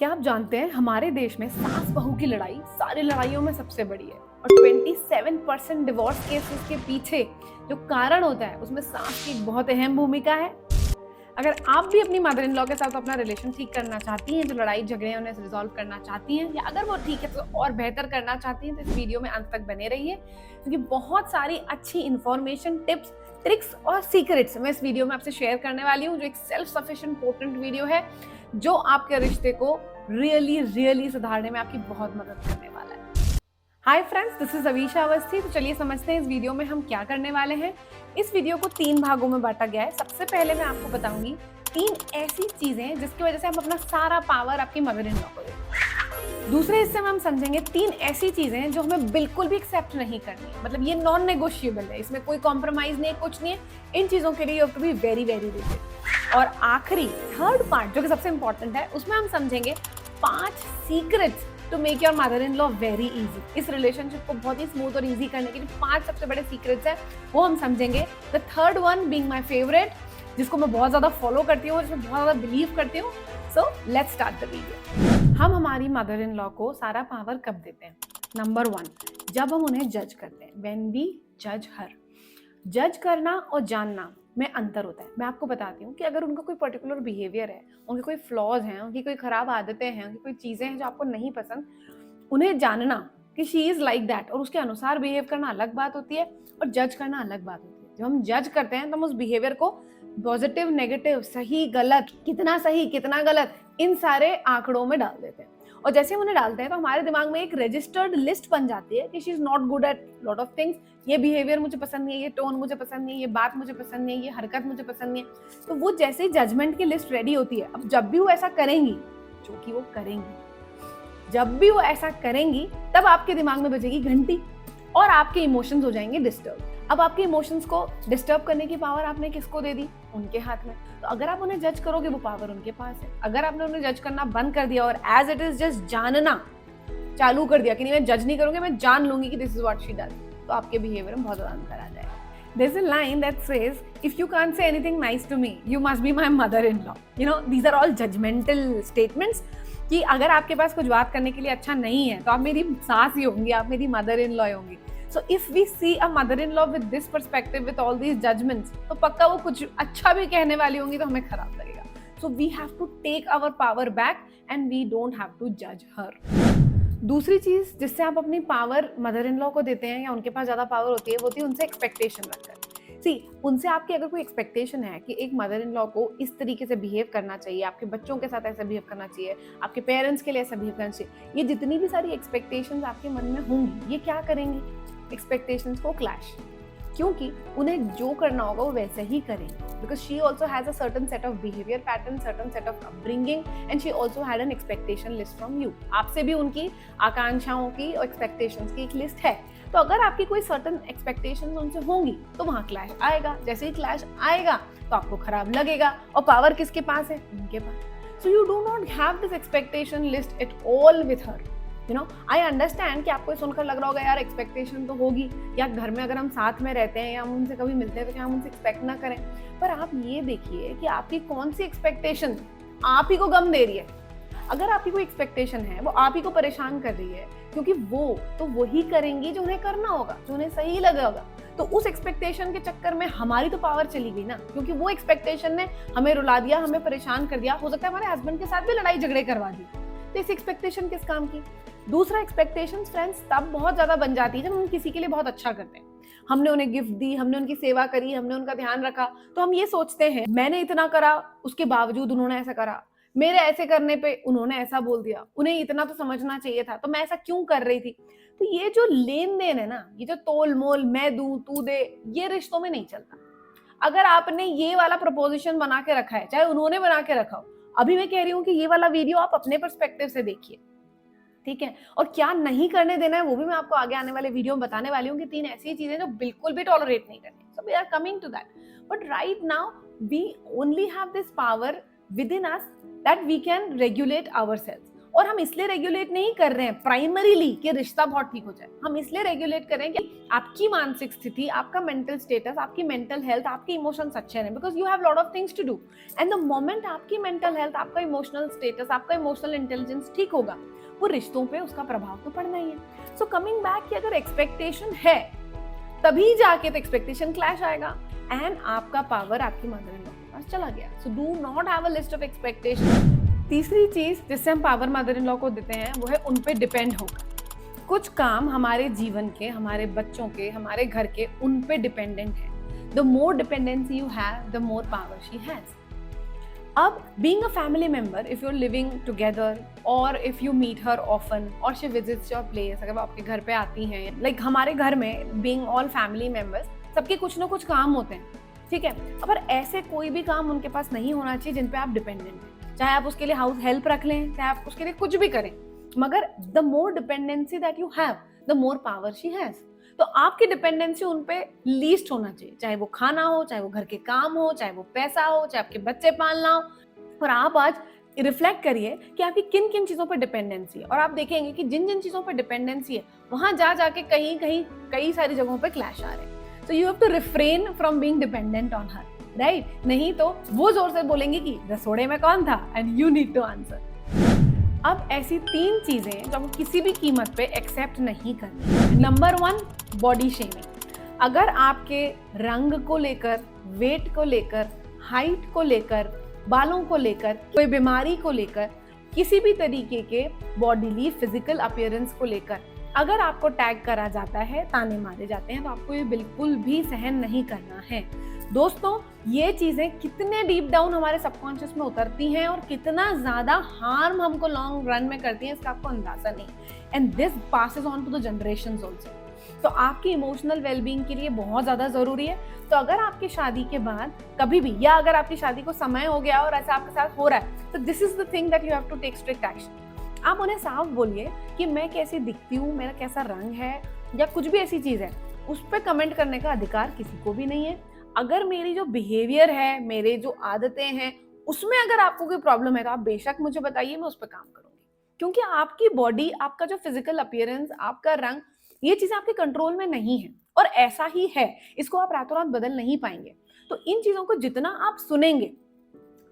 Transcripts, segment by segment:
क्या आप जानते हैं हमारे देश में सास बहू की लड़ाई सारी लड़ाइयों में सबसे बड़ी है और 27% डिवोर्स केसेस के पीछे जो कारण होता है उसमें सास की एक बहुत अहम भूमिका है। अगर आप भी अपनी मदर इन लॉ के साथ अपना रिलेशन ठीक करना चाहती हैं, जो लड़ाई झगड़े हैं उन्हें रिजॉल्व करना चाहती हैं, या अगर वो ठीक है तो और बेहतर करना चाहती हैं, तो इस वीडियो में अंत तक बने रहिए क्योंकि बहुत सारी अच्छी इंफॉर्मेशन, टिप्स, ट्रिक्स और सीक्रेट्स मैं इस वीडियो में आपसे शेयर करने वाली हूँ, जो एक सेल्फ सफिशिएंट पोटेंट वीडियो है जो आपके रिश्ते को रियली सुधारने में आपकी बहुत मदद करने वाला है। Hi friends, this is Avisha Awasthi. तो चलिए समझते हैं इस वीडियो में हम क्या करने वाले हैं। इस वीडियो को 3 भागों में बांटा गया है। सबसे पहले मैं आपको बताऊंगी 3 ऐसी चीजें जिसकी वजह से हम अपना सारा पावर आपकी मदर इन लॉ को दें। दूसरे हिस्से में हम समझेंगे 3 ऐसी चीजें जो हमें बिल्कुल भी एक्सेप्ट नहीं करनी है, मतलब ये नॉन नेगोशिएबल है, इसमें कोई कॉम्प्रोमाइज नहीं है, कुछ नहीं है। इन चीजों के लिए you have to be very rigid. और आखिरी थर्ड पार्ट जो कि सबसे इंपॉर्टेंट है, उसमें हम समझेंगे 5 secrets to make your mother in law very easy. इस रिलेशनशिप को बहुत ही स्मूथ और इजी करने के लिए 5 सबसे बड़े सीक्रेट्स हैं, वो हम समझेंगे। The third one being my favourite, जिसको मैं बहुत ज्यादा फॉलो करती हूँ, जिसमें बहुत ज्यादा बिलीव करती हूँ। So let's start the video. हम हमारी मदर इन लॉ को सारा पावर कब देते हैं? नंबर 1, जब हम उन्हें जज करते हैं। व्हेन वी जज हर। जज करना और जानना में अंतर होता है। मैं आपको बताती हूँ कि अगर उनका कोई पर्टिकुलर बिहेवियर है, उनके कोई फ्लॉज हैं, उनकी कोई खराब आदतें हैं, उनकी कोई चीजें हैं जो आपको नहीं पसंद, उन्हें जानना कि शी इज लाइक दैट और उसके अनुसार बिहेव करना अलग बात होती है और जज करना अलग बात होती है। जब हम जज करते हैं तो हम उस बिहेवियर को पॉजिटिव, नेगेटिव, सही, गलत, कितना सही, कितना गलत, इन सारे आंकड़ों में डाल देते हैं। और जैसे हम उन्हें डालते हैं तो हमारे दिमाग में एक रजिस्टर्ड लिस्ट बन जाती है कि she is not good at lot of things. ये बिहेवियर मुझे पसंद नहीं है, ये टोन मुझे पसंद नहीं है, ये बात मुझे पसंद नहीं है, ये हरकत मुझे पसंद नहीं है। तो वो जैसे ही जजमेंट की लिस्ट रेडी होती है, अब जब भी वो ऐसा करेंगी, जो कि वो करेंगी, जब भी वो ऐसा करेंगी, तब आपके दिमाग में बजेगी घंटी और आपके इमोशंस हो जाएंगे डिस्टर्ब। अब आपके इमोशंस को डिस्टर्ब करने की पावर आपने किसको दे दी? उनके हाथ में। तो अगर आप उन्हें जज करोगे, वो पावर उनके पास है। अगर आपने उन्हें जज करना बंद कर दिया और एज इट इज जस्ट जानना चालू कर दिया कि नहीं, मैं जज नहीं करूंगी, मैं जान लूंगी कि this is what she does, तो आपके बिहेवियर में बहुत ज्यादा अंतर आ जाएगा। There's a line that says, if you can't say anything nice to me, you must be my mother-in-law. You know, these are all judgmental statements कि अगर आपके पास कुछ बात करने के लिए अच्छा नहीं है तो आप मेरी सास ही होंगी, आप मेरी मदर इन लॉ होंगी। So if we see a mother-in-law with this perspective, with all these judgments, तो पक्का वो कुछ अच्छा भी कहने वाली होंगी तो हमें खराब लगेगा। So we have to take our power back and we don't have to judge her. दूसरी चीज जिससे आप अपनी पावर मदर इन लॉ को देते हैं या उनके पास ज्यादा पावर होती है, वो होती है उनसे एक्सपेक्टेशन रखकर। सी, उनसे आपकी अगर कोई एक्सपेक्टेशन है कि एक मदर इन लॉ को इस तरीके से बिहेव करना चाहिए, आपके बच्चों के साथ ऐसा बिहेव करना चाहिए, आपके पेरेंट्स के लिए ऐसा बिहेव करना चाहिए, ये जितनी भी सारी एक्सपेक्टेशंस आपके मन में होंगी, ये क्या करेंगी? एक्सपेक्टेशंस को क्लैश, क्योंकि उन्हें जो करना होगा वो वैसे ही करेंगे। Because she also has a certain set of behavior pattern, certain set of upbringing, and she also had an expectation list from you. आपसे भी उनकी आकांक्षाओं की और expectations की एक लिस्ट है। तो अगर आपकी कोई certain expectations उनसे होंगी तो वहाँ क्लैश आएगा। जैसे ही क्लैश आएगा तो आपको खराब लगेगा और पावर किसके पास है? उनके पास। So you do not have this expectation list at all with her. You know, I understand कि आपको सुनकर लग रहा होगा यार एक्सपेक्टेशन तो होगी, या घर में अगर हम साथ में रहते हैं या हम उनसे कभी मिलते हैं तो क्या हम उनसे एक्सपेक्ट ना करें? पर आप ये देखिए कि आपकी कौन सी एक्सपेक्टेशन आप ही को गम दे रही है। अगर आपकी कोई एक्सपेक्टेशन है वो आप ही को परेशान कर रही है, क्योंकि वो तो वही करेंगी जो उन्हें करना होगा, जो उन्हें सही लगा होगा। तो उस एक्सपेक्टेशन के चक्कर में हमारी तो पावर चली गई ना, क्योंकि वो एक्सपेक्टेशन ने हमें रुला दिया, हमें परेशान कर दिया, हो सकता है हमारे हस्बैंड के साथ भी लड़ाई झगड़े करवा दी। तो इस एक्सपेक्टेशन किस काम की? दूसरा, एक्सपेक्टेशंस फ्रेंड्स तब बहुत ज्यादा बन जाती है जब हम किसी के लिए बहुत अच्छा करते हैं। हमने उन्हें गिफ्ट दी, हमने उनकी सेवा करी, हमने उनका ध्यान रखा, तो हम ये सोचते हैं मैंने इतना करा, उसके बावजूद उन्होंने ऐसा करा, मेरे ऐसे करने पे उन्होंने ऐसा बोल दिया, उन्हें इतना तो समझना चाहिए था, तो मैं ऐसा क्यों कर रही थी? तो ये जो लेन देन है ना, ये जो तोल मोल, मैं दूं तू दे, ये रिश्तों में नहीं चलता। अगर आपने ये वाला प्रपोजिशन बना के रखा है, चाहे उन्होंने बना के रखा हो, अभी मैं कह रही हूँ कि ये वाला वीडियो आप अपने पर्सपेक्टिव से देखिए, ठीक है? और क्या नहीं करने देना है वो भी मैं आपको आगे आने वाले वीडियो में बताने वाली हूँ कि 3 ऐसी चीजें जो बिल्कुल भी टॉलरेट नहीं करनी। So we are coming to that, but right now we only have this power within us that we can regulate ourselves. और हम इसलिए रेगुलेट नहीं कर रहे हैं प्राइमरीली कि रिश्ता बहुत ठीक हो जाए, हम इसलिए रेगुलेट कर रहे हैं कि आपकी मानसिक स्थिति, आपका मेंटल स्टेटस, आपकी मेंटल हेल्थ, आपके इमोशंस अच्छे रहें, because you have lot of things to do. And the moment आपकी मेंटल हेल्थ, आपका इमोशनल स्टेटस, आपका इमोशनल इंटेलिजेंस ठीक होगा, वो रिश्तों पे उसका प्रभाव तो पड़ना ही है। सो कमिंग बैक कि अगर एक्सपेक्टेशन है तभी जाके तो एक्सपेक्टेशन क्लैश आएगा एंड आपका पावर आपकी मदर इन लॉ के पास चला गया। So do not have a list of expectation. तीसरी चीज जिससे हम पावर मदर इन लॉ को देते हैं वो है उन पे डिपेंड होगा। कुछ काम हमारे जीवन के, हमारे बच्चों के, हमारे घर के उन पे डिपेंडेंट है। The more dependency you have, the more power she has. अब being a family member, if you're living together or if you meet her often or she visits your place, अगर वो आपके घर पे आती हैं, like हमारे घर में being all family members, सबके कुछ ना कुछ काम होते हैं, ठीक है। पर ऐसे कोई भी काम उनके पास नहीं होना चाहिए जिन पे आप डिपेंडेंट हैं। चाहे आप उसके लिए हाउस हेल्प रख लें, चाहे आप उसके लिए कुछ भी करें, मगर the more dependency that you have, the more power she has. तो आपकी डिपेंडेंसी उन पे लीस्ट होना चाहिए, चाहे वो खाना हो, चाहे वो घर के काम हो, चाहे वो पैसा हो, चाहे आपके बच्चे पालना हो। और आप आज रिफ्लेक्ट करिए कि आपकी किन किन चीजों पर डिपेंडेंसी है, और आप देखेंगे कि जिन जिन चीजों पर डिपेंडेंसी है वहां जाके कहीं कहीं कई सारी जगहों पे क्लैश आ रहे हैं। So you have to refrain from being dependent on her, right? नहीं तो वो जोर से बोलेंगे कि रसोड़े में कौन था and you need to answer. अब ऐसी 3 चीजें जो आपको किसी भी कीमत पे एक्सेप्ट नहीं करनी। Number 1, body shaming. अगर आपके रंग को लेकर, वेट को लेकर, हाइट को लेकर, बालों को लेकर, कोई बीमारी को लेकर, किसी भी तरीके के बॉडीली फिजिकल अपीयरेंस को लेकर अगर आपको टैग करा जाता है, ताने मारे जाते हैं, तो आपको ये बिल्कुल भी सहन नहीं करना है। दोस्तों, ये चीजें कितने डीप डाउन हमारे सबकॉन्शियस में उतरती हैं और कितना ज्यादा हार्म हमको लॉन्ग रन में करती हैं, इसका आपको अंदाजा नहीं। And this passes on to the generations also. तो आपकी इमोशनल वेलबींग के लिए बहुत ज्यादा जरूरी है। तो अगर आपकी शादी के बाद कभी भी, या अगर आपकी शादी को समय हो गया और ऐसा आपके साथ हो रहा है, तो this is the thing that you have to take strict action. आप उन्हें साफ बोलिए कि मैं कैसी दिखती हूँ, मेरा कैसा रंग है, या कुछ भी ऐसी चीज है, उस पर कमेंट करने का अधिकार किसी को भी नहीं है। अगर मेरी जो बिहेवियर है, मेरे जो आदतें हैं, उसमें अगर आपको कोई प्रॉब्लम है तो आप बेशक मुझे बताइए, मैं उस पर काम करूंगी। क्योंकि आपकी बॉडी, आपका जो फिजिकल अपीयरेंस, आपका रंग, ये चीजें आपके कंट्रोल में नहीं है और ऐसा ही है, इसको आप रातों रात बदल नहीं पाएंगे। तो इन चीजों को जितना आप सुनेंगे,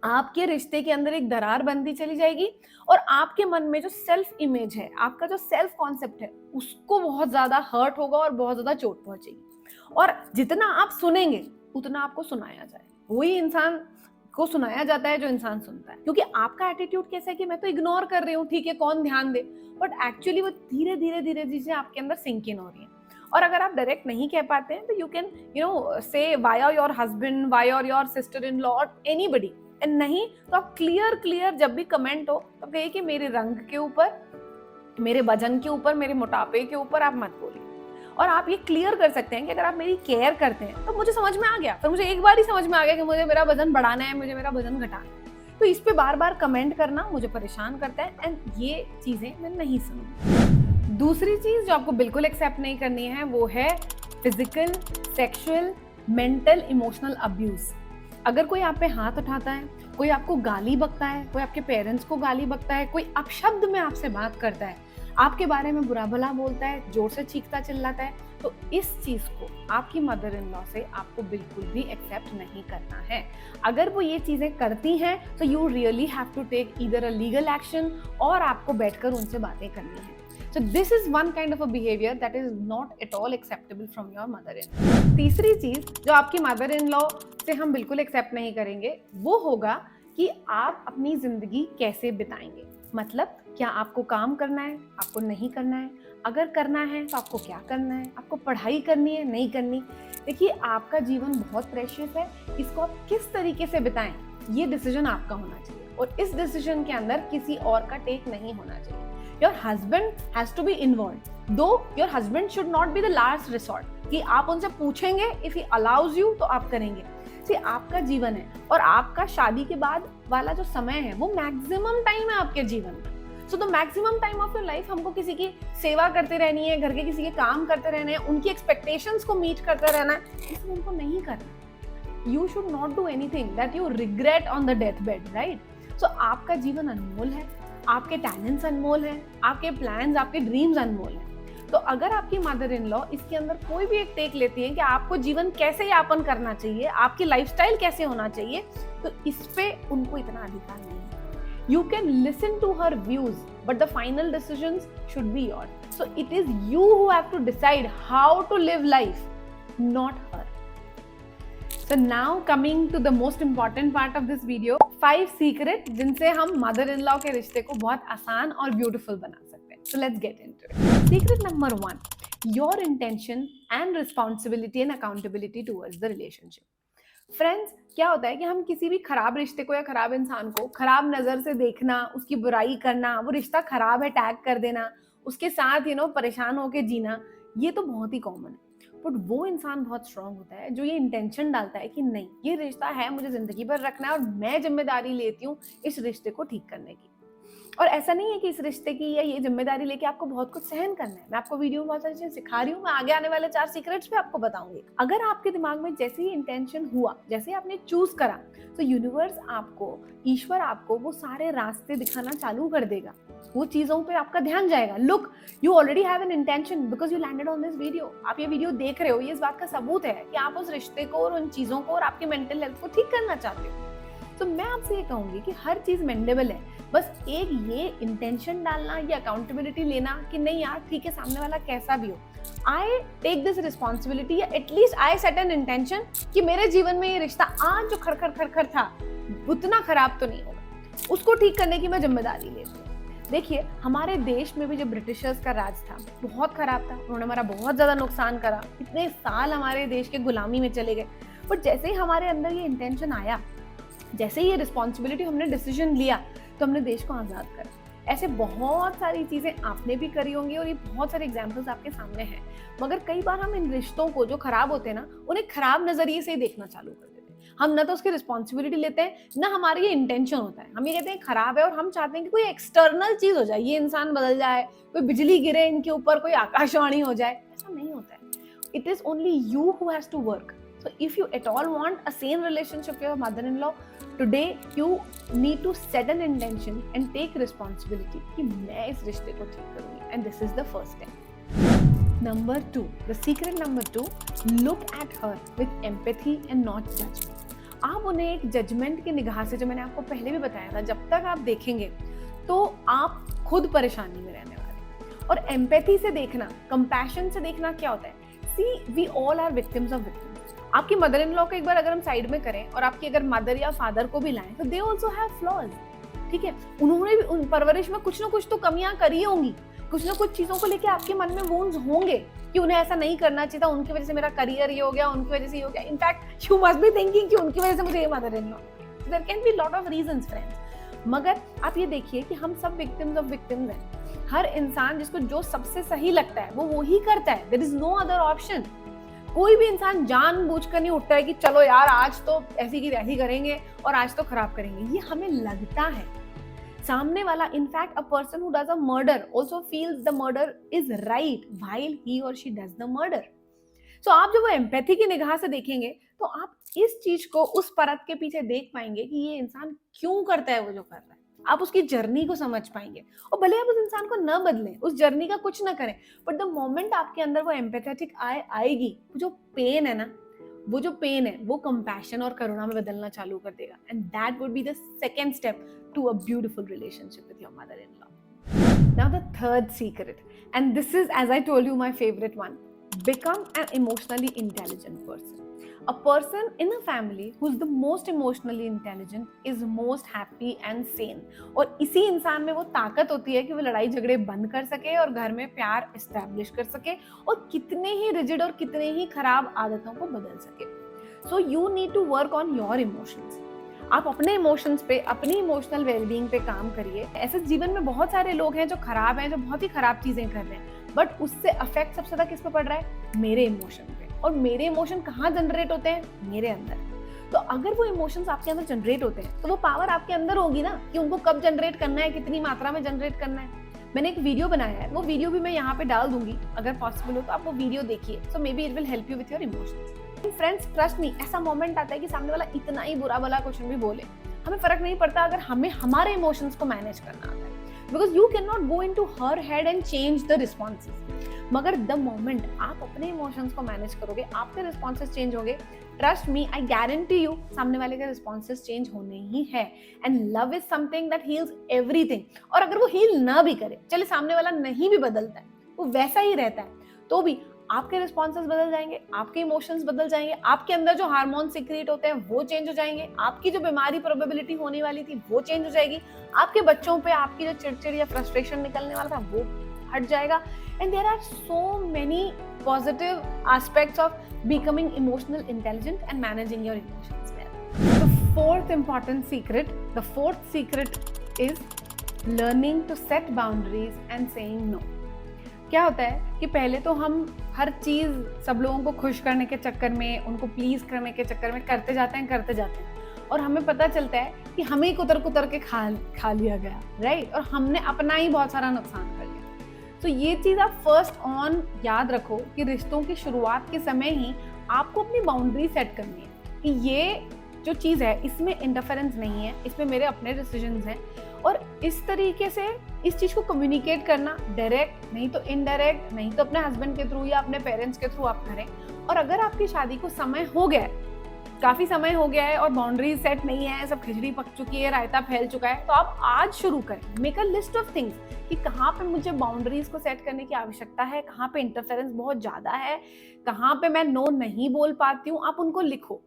आपके रिश्ते के अंदर एक दरार बनती चली जाएगी और आपके मन में जो सेल्फ इमेज है, आपका जो सेल्फ कॉन्सेप्ट है, उसको बहुत ज्यादा हर्ट होगा और बहुत ज्यादा चोट पहुंचेगी। और जितना आप सुनेंगे उतना आपको सुनाया जाए। वही इंसान को सुनाया जाता है जो इंसान सुनता है, क्योंकि आपका एटीट्यूड कैसा है कि मैं तो इग्नोर कर रही हूँ, ठीक है, कौन ध्यान दे, बट एक्चुअली वो धीरे धीरे चीजें आपके अंदर सिंक इन हो रही हैं। और अगर आप डायरेक्ट नहीं कह पाते हैं तो you can say via your husband, via your sister in law, anybody. And नहीं तो आप क्लियर जब भी कमेंट हो तो कहिए कि मेरे रंग के ऊपर, मेरे वजन के ऊपर, मेरे मोटापे के ऊपर आप मत बोलिए। और आप ये क्लियर कर सकते हैं कि अगर आप मेरी केयर करते हैं तो मुझे समझ में आ गया, फिर मुझे एक बार ही समझ में आ गया कि मुझे मेरा वजन बढ़ाना है, मुझे मेरा वजन घटाना है। तो इस पे बार बार कमेंट करना मुझे परेशान करता है एंड ये चीजें मैं नहीं सुनूंगी। दूसरी चीज जो आपको बिल्कुल एक्सेप्ट नहीं करनी है वो है physical, sexual, mental, emotional abuse. अगर कोई आप पे हाथ उठाता है, कोई आपको गाली बकता है, कोई आपके पेरेंट्स को गाली बकता है, कोई अपशब्द में आपसे बात करता है, आपके बारे में बुरा भला बोलता है, जोर से चीखता चिल्लाता है, तो इस चीज को आपकी मदर इन लॉ से आपको बिल्कुल भी एक्सेप्ट नहीं करना है। अगर वो ये चीजें करती हैं तो you really have to take either a legal action और आपको बैठकर उनसे बातें करनी है। So this is one kind of a behavior that is not at all acceptable from your mother-in-law. तीसरी चीज जो आपकी मदर इन लॉ से हम बिल्कुल एक्सेप्ट नहीं करेंगे वो होगा कि आप अपनी जिंदगी कैसे बिताएंगे। मतलब क्या आपको काम करना है, आपको नहीं करना है, अगर करना है तो आपको क्या करना है, आपको पढ़ाई करनी है, नहीं करनी। देखिए, आपका जीवन बहुत प्रेशियस है, इसको आप किस तरीके से बिताएं ये डिसीजन आपका होना चाहिए और इस डिसीजन के अंदर किसी और का टेक नहीं होना चाहिए। Your husband has to be involved, though your husband should not be the last resort कि आप उनसे पूछेंगे, if he allows you तो आप करेंगे। आपका जीवन है और आपका शादी के बाद वाला जो समय है वो मैक्सिमम टाइम है आपके जीवन में। So the maximum time of your life हमको किसी की सेवा करते रहनी है, घर के किसी के काम करते रहने हैं, उनकी एक्सपेक्टेशंस को मीट करते रहना है, इसमें उनको नहीं करना। You should not do anything that you regret on the death bed, right? So आपका जीवन अनमोल है, आपके टैलेंट्स अनमोल हैं, आपके प्लान्स, आपके ड्रीम्स अनमोल हैं। तो अगर आपकी मदर इन लॉ इसके अंदर कोई भी एक टेक लेती है कि आपको जीवन कैसे यापन करना चाहिए, आपकी लाइफस्टाइल कैसे होना चाहिए, तो इस पे उनको इतना अधिकार नहीं है। You can listen to her views, but the final decisions should be yours. So it is you who have to decide how to live life, not her. So now coming to the most important part of this video, 5 secret जिनसे हम mother-in-law के रिश्ते को बहुत आसान और beautiful बना सकते हैं. So let's get into it. Secret number 1, your intention and responsibility and accountability towards the relationship. Friends, क्या होता है कि हम किसी भी खराब रिश्ते को या खराब इंसान को खराब नजर से देखना, उसकी बुराई करना, वो रिश्ता खराब है टैग कर देना, उसके साथ परेशान होकर जीना, ये तो बहुत ही कॉमन है। बट वो इंसान बहुत स्ट्रांग होता है जो ये इंटेंशन डालता है कि नहीं, ये रिश्ता है, मुझे जिंदगी भर रखना है और मैं जिम्मेदारी लेती हूँ इस रिश्ते को ठीक करने की। और ऐसा नहीं है कि इस रिश्ते की या ये जिम्मेदारी लेके आपको बहुत कुछ सहन करना है। मैं आपको वीडियो में बहुत सारी चीजें सिखा रही हूँ, मैं आगे आने वाले 4 सीक्रेट्स पे आपको बताऊंगी। अगर आपके दिमाग में जैसे ही इंटेंशन हुआ, जैसे आपने चूज करा, तो यूनिवर्स आपको, ईश्वर आपको वो सारे रास्ते दिखाना चालू कर देगा, वो चीजों पे आपका ध्यान जाएगा। Look, you already have an intention because you landed on this video. आप ये वीडियो देख रहे हो, ये इस बात का सबूत है कि आप उस रिश्ते को और उन चीजों को और आपके मेंटल हेल्थ को ठीक करना चाहते हो। तो मैं आपसे ये कहूंगी कि हर चीज मेंडेबल है, बस एक ये इंटेंशन डालना या अकाउंटेबिलिटी लेना कि नहीं यार ठीक है, सामने वाला कैसा भी हो, आई टेक दिस रिस्पॉन्सिबिलिटी, या at least I set an intention कि मेरे जीवन में ये रिश्ता आज जो खरखर था उतना खराब तो नहीं होगा, उसको ठीक करने की मैं जिम्मेदारी लेती हूँ। देखिए, हमारे देश में भी जब ब्रिटिशर्स का राज था, बहुत खराब था, उन्होंने हमारा बहुत ज्यादा नुकसान करा, इतने साल हमारे देश के गुलामी में चले गए। बट जैसे ही हमारे अंदर ये इंटेंशन आया, जैसे ही ये रिस्पॉन्सिबिलिटी हमने डिसीजन लिया, तो हमने देश को आजाद करा। ऐसे बहुत सारी चीजें आपने भी करी होंगी और ये बहुत सारे एग्जाम्पल्स आपके सामने हैं। मगर कई बार हम इन रिश्तों को जो खराब होते हैं ना, उन्हें खराब नजरिए से देखना चालू कर देते हैं। हम ना तो उसकी रिस्पॉन्सिबिलिटी लेते हैं, ना हमारा ये इंटेंशन होता है। हम ये कहते हैं खराब है और हम चाहते हैं कि कोई एक्सटर्नल चीज हो जाए, ये इंसान बदल जाए, कोई बिजली गिरे इनके ऊपर, कोई आकाशवाणी हो जाए। ऐसा नहीं होता है। It is only you who has to work. So if you at all want a sane relationship with your mother-in-law, today you need to set an intention and take responsibility कि मैं इस रिश्ते को ठीक करूँगी, and this is the first step. Number 2, the secret number 2, look at her with empathy and not judgment. आप उन्हें एक जजमेंट की निगाह से, जो मैंने आपको पहले भी बताया था, जब तक आप देखेंगे तो आप खुद परेशानी में रहने वाले। और एम्पैथी से देखना, कंपैशन से देखना क्या होता है, see we all are victims of victims. आपकी मदर इन लॉ को एक बार अगर हम साइड में करें और आपकी अगर मदर या फादर को भी लाएं, तो दे ऑल्सो हैव फ्लॉज। ठीक है, उन्होंने भी उन परवरिश में कुछ ना कुछ तो कमियां करी होंगी, कुछ ना कुछ चीजों को लेके आपके मन में वुंड्स होंगे कि उन्हें ऐसा नहीं करना चाहिए था, उनकी वजह से मेरा करियर ये हो गया, उनकी वजह से ये हो गया। In fact you must be thinking कि उनकी वजह से मुझे ये mother in law. There can be lot of reasons friends. मगर आप ये देखिए कि हम सब विक्टिम्स ऑफ विक्टिम्स हैं। हर इंसान जिसको जो सबसे सही लगता है वो वही करता है। There is no other option. कोई भी इंसान जानबूझकर नहीं उठता है कि चलो यार आज तो ऐसी की तैसी करेंगे और आज तो खराब करेंगे। ये हमें लगता है। सामने वाला, in fact a person who does a murder also feels the murder is right while he और शी डज द मर्डर। सो आप जब वो एम्पैथी की निगाह से देखेंगे तो आप इस चीज को, उस परत के पीछे देख पाएंगे कि ये इंसान क्यों करता है वो जो कर रहा है। आप उसकी जर्नी को समझ पाएंगे और भले आप उस इंसान को न बदलें, उस जर्नी का कुछ ना करें, बट द मोमेंट आपके अंदर वो एम्पैथेटिक आएगी, जो पेन है ना, वो जो पेन है वो कंपैशन और करुणा में बदलना चालू कर देगा। And that would be the second step to a beautiful relationship with your mother in law. Now the third secret, and this is as I told you my favourite one, become an emotionally intelligent person. A person in a family who's the most emotionally intelligent is most happy and sane. और इसी इंसान में वो ताकत होती है कि वो लड़ाई झगड़े बंद कर सके और घर में प्यार एस्टैब्लिश कर सके और कितने ही रिजिड और कितने ही खराब आदतों को बदल सके। So you need to work on your emotions. आप अपने इमोशंस पे, अपनी इमोशनल वेलबींग पे काम करिए। ऐसे जीवन में बहुत सारे लोग हैं जो खराब हैं, जो बहुत ही खराब चीजें कर रहे हैं, बट उससे अफेक्ट सबसे ज्यादा किस पे पड़ रहा है? मेरे इमोशन पे। और मेरे इमोशन कहाँ जनरेट होते हैं? मेरे अंदर। तो अगर वो इमोशंस आपके अंदर जनरेट होते हैं तो वो पावर आपके अंदर होगी ना कि उनको कब जनरेट करना है, कितनी मात्रा में जनरेट करना है। मैंने एक वीडियो बनाया है, वो वीडियो भी मैं यहाँ पे डाल दूंगी, अगर पॉसिबल हो तो आप वो वीडियो देखिए। So maybe it will help you with your emotions. Friends, trust me, ऐसा मोमेंट आता है कि सामने वाला इतना ही बुरा भला क्वेश्चन भी बोले, हमें फर्क नहीं पड़ता अगर हमें हमारे इमोशंस को मैनेज करना आता है। Because you can not go in to her head and change the responses. मगर द मोमेंट आप अपने इमोशंस को मैनेज करोगे, आपके रिस्पॉन्सेज चेंज होंगे, trust me, I guarantee you सामने वाले के रिस्पॉन्सेज चेंज होने ही है। And love is something that heals everything. और अगर वो हील ना भी करे, चले सामने वाला नहीं भी बदलता है, वो वैसा ही रहता है, तो भी आपके रिस्पॉन्सेज बदल जाएंगे, आपके इमोशंस बदल जाएंगे, आपके अंदर जो हार्मोन सिक्रीट होते हैं वो चेंज हो जाएंगे, आपकी जो बीमारी प्रोबेबिलिटी होने वाली थी वो चेंज हो जाएगी, आपके बच्चों पे आपकी जो चिड़चिड़ या फ्रस्ट्रेशन निकलने वाला था वो हट जाएगा। And there are so many positive aspects of becoming emotional intelligent and managing your emotions well. The fourth secret is learning to set boundaries and saying no. क्या होता है कि पहले तो हम हर चीज सब लोगों को खुश करने के चक्कर में, उनको प्लीज करने के चक्कर में करते जाते हैं और हमें पता चलता है कि हमें ही कुतर के खा लिया गया, राइट? और हमने अपना ही बहुत सारा नुकसान कर लिया। तो ये चीज आप फर्स्ट ऑन याद रखो कि रिश्तों की शुरुआत के समय ही आपको अपनी बाउंड्री सेट करनी है कि ये जो चीज है इसमें इंटरफेरेंस नहीं है, इसमें मेरे अपने डिसीजंस हैं, और इस तरीके से इस चीज को कम्युनिकेट करना, डायरेक्ट नहीं तो इनडायरेक्ट, नहीं तो अपने हस्बैंड के थ्रू या अपने पेरेंट्स के थ्रू आप करें। और अगर आपकी शादी को समय हो गया है, काफी समय हो गया है और बाउंड्रीज सेट नहीं है, सब खिचड़ी पक चुकी है, रायता फैल चुका है, तो आप आज शुरू करें। Make a list of things कि कहाँ पे मुझे बाउंड्रीज को सेट करने की आवश्यकता है, कहाँ पे इंटरफेरेंस बहुत ज्यादा है, कहाँ पे मैं नो नहीं बोल पाती हूँ, आप उनको लिखो।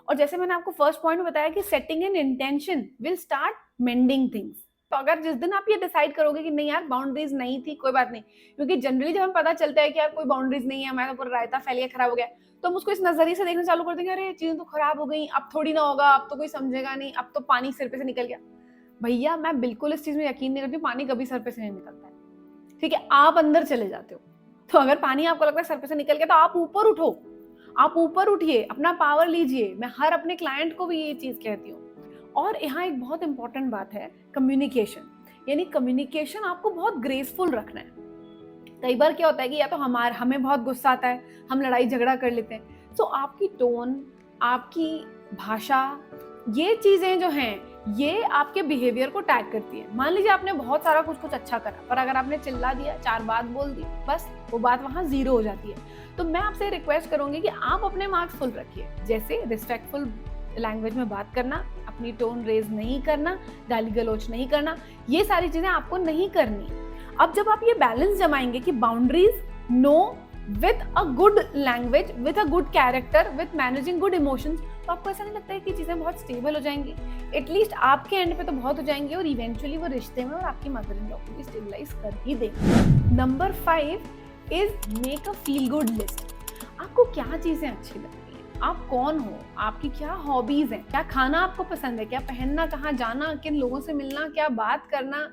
और जैसे मैंने आपको फर्स्ट पॉइंट में बताया कि setting an intention will start mending things. तो अगर जिस दिन आप ये डिसाइड करोगे कि नहीं यार बाउंड्रीज नहीं थी, कोई बात नहीं, क्योंकि जनरली जब हमें पता चलता है कि यार कोई बाउंड्रीज नहीं है, हमारा पूरा रायता फैल गया, खराब हो गया, तो हम उसको इस नजरिए से देखना चालू कर देंगे, अरे चीजें तो खराब हो गई, अब थोड़ी ना होगा, अब तो कोई समझेगा नहीं, अब तो पानी सिर पे से निकल गया। भैया मैं बिल्कुल इस चीज में यकीन नहीं करती, पानी कभी सर पे से नहीं निकलता है, ठीक है? आप अंदर चले जाते हो। तो अगर पानी आपको लगता है सर पे से निकल गया, तो आप ऊपर उठो, आप ऊपर उठिए, अपना पावर लीजिए। मैं हर अपने क्लाइंट को भी ये चीज कहती हूँ। और यहाँ एक बहुत इंपॉर्टेंट बात है कम्युनिकेशन, यानी कम्युनिकेशन आपको बहुत ग्रेसफुल रखना है। कई बार क्या होता है कि या तो हमें बहुत गुस्सा आता है, हम लड़ाई झगड़ा कर लेते हैं, तो आपकी टोन, आपकी भाषा, ये चीजें जो हैं ये आपके बिहेवियर को टैग करती है। मान लीजिए आपने बहुत सारा कुछ अच्छा करा, पर अगर आपने चिल्ला दिया, 4 बात बोल दी, बस वो बात वहां 0 हो जाती है। तो मैं आपसे रिक्वेस्ट करूंगी कि आप अपने मार्क्स फुल रखिए, जैसे रिस्पेक्टफुल लैंग्वेज में बात करना, अपनी टोन रेज नहीं करना, गाली गलौज नहीं करना, ये सारी चीजें आपको नहीं करनी। अब जब आप ये बैलेंस जमाएंगे कि boundaries, no, with a good language, with a good character, with managing good emotions, तो आपको ऐसा नहीं लगता है कि चीजें बहुत स्टेबल हो जाएंगी? एटलीस्ट आपके एंड पे तो बहुत हो जाएंगी, और इवेंचुअली वो रिश्ते में और आपकी मदर इन लॉ को भी स्टेबलाइज कर ही देंगे। Number 5 is make a feel good list. आपको क्या चीजें अच्छी लगती हैं, आप कौन हो, आपकी क्या हॉबीज हैं, क्या खाना आपको पसंद है, क्या पहनना, कहाँ जाना, किन लोगों से मिलना, क्या बात करना,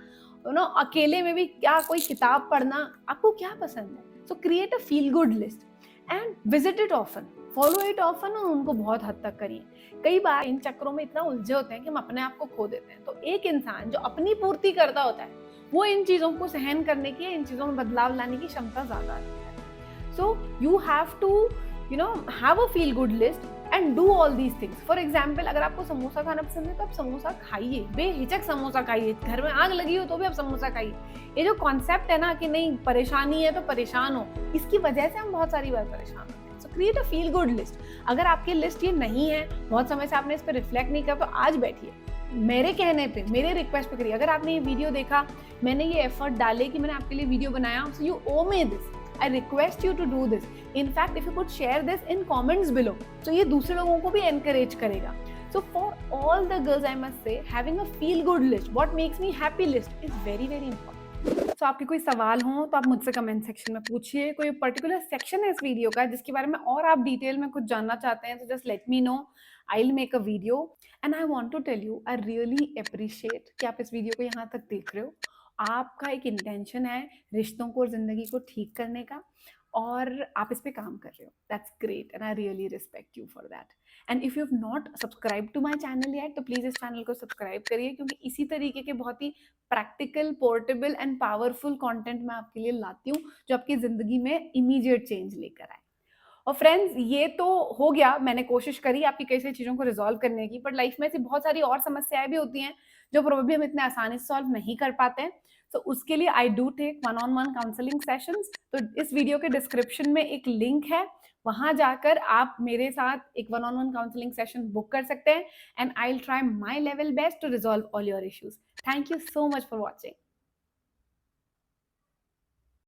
अकेले में भी क्या कोई किताब पढ़ना, आपको क्या पसंद है। सो create a feel good list and visit it often, follow it often, और उनको बहुत हद तक करिए। कई बार इन चक्रों में इतना उलझे होते हैं कि हम अपने आप को खो देते हैं। तो एक इंसान जो अपनी पूर्ति करता होता है, वो इन चीजों को सहन करने की, इन चीजों में बदलाव लाने की क्षमता ज्यादा है। So you have to have a feel good list and do all these things. For example, अगर आपको समोसा खाना पसंद है तो आप समोसा खाइए, बेहिचक समोसा खाइए, घर में आग लगी हो तो भी आप समोसा खाइए। ये जो कॉन्सेप्ट है ना कि नहीं परेशानी है तो परेशान हो, इसकी वजह से हम बहुत सारी बार परेशान होते हैं। सो create a feel good list. अगर आपकी लिस्ट ये नहीं है, बहुत समय से आपने इस पर रिफ्लेक्ट नहीं किया, तो आज बैठिए, मेरे कहने पे, मेरे रिक्वेस्ट पे करिए। अगर आपने ये वीडियो देखा, मैंने ये एफर्ट डाले कि मैंने आपके लिए वीडियो बनाया, so you owe me this. I request you to do this. In fact, if you could share this in comments below, so ये दूसरे लोगों को भी encourage करेगा. So for all the girls, I must say, having a feel good list, what makes me happy list is very very important. तो आपके कोई सवाल हो तो आप मुझसे कमेंट सेक्शन में पूछिए। कोई पर्टिकुलर सेक्शन है इस वीडियो का जिसके बारे में और आप डिटेल में कुछ जानना चाहते हैं, तो just let me know, I will make a video. And I want to tell you, I really appreciate कि आप इस वीडियो को यहाँ तक देख रहे हो। आपका एक इंटेंशन है रिश्तों को और जिंदगी को ठीक करने का, और आप इस पे काम कर रहे हो। That's great and I really respect you for that. And if you have not subscribe to my channel yet, तो प्लीज इस चैनल को सब्सक्राइब करिए, क्योंकि इसी तरीके के बहुत ही practical, portable and powerful content मैं आपके लिए लाती हूँ, जो आपकी जिंदगी में इमीडिएट चेंज लेकर आए। और फ्रेंड्स, ये तो हो गया, मैंने कोशिश करी आपकी कई सारी चीजों को रिजॉल्व करने की, बट लाइफ में ऐसी बहुत सारी और समस्याएं भी होती हैं जो प्रोबेबली हम इतने आसानी से सॉल्व नहीं कर पाते हैं। सो उसके लिए I do take one on one counselling sessions. तो इस वीडियो के डिस्क्रिप्शन में एक लिंक है, वहां जाकर आप मेरे साथ एक one on one counselling session book कर सकते हैं, and I will try my level best to resolve all your issues. Thank you so much for watching.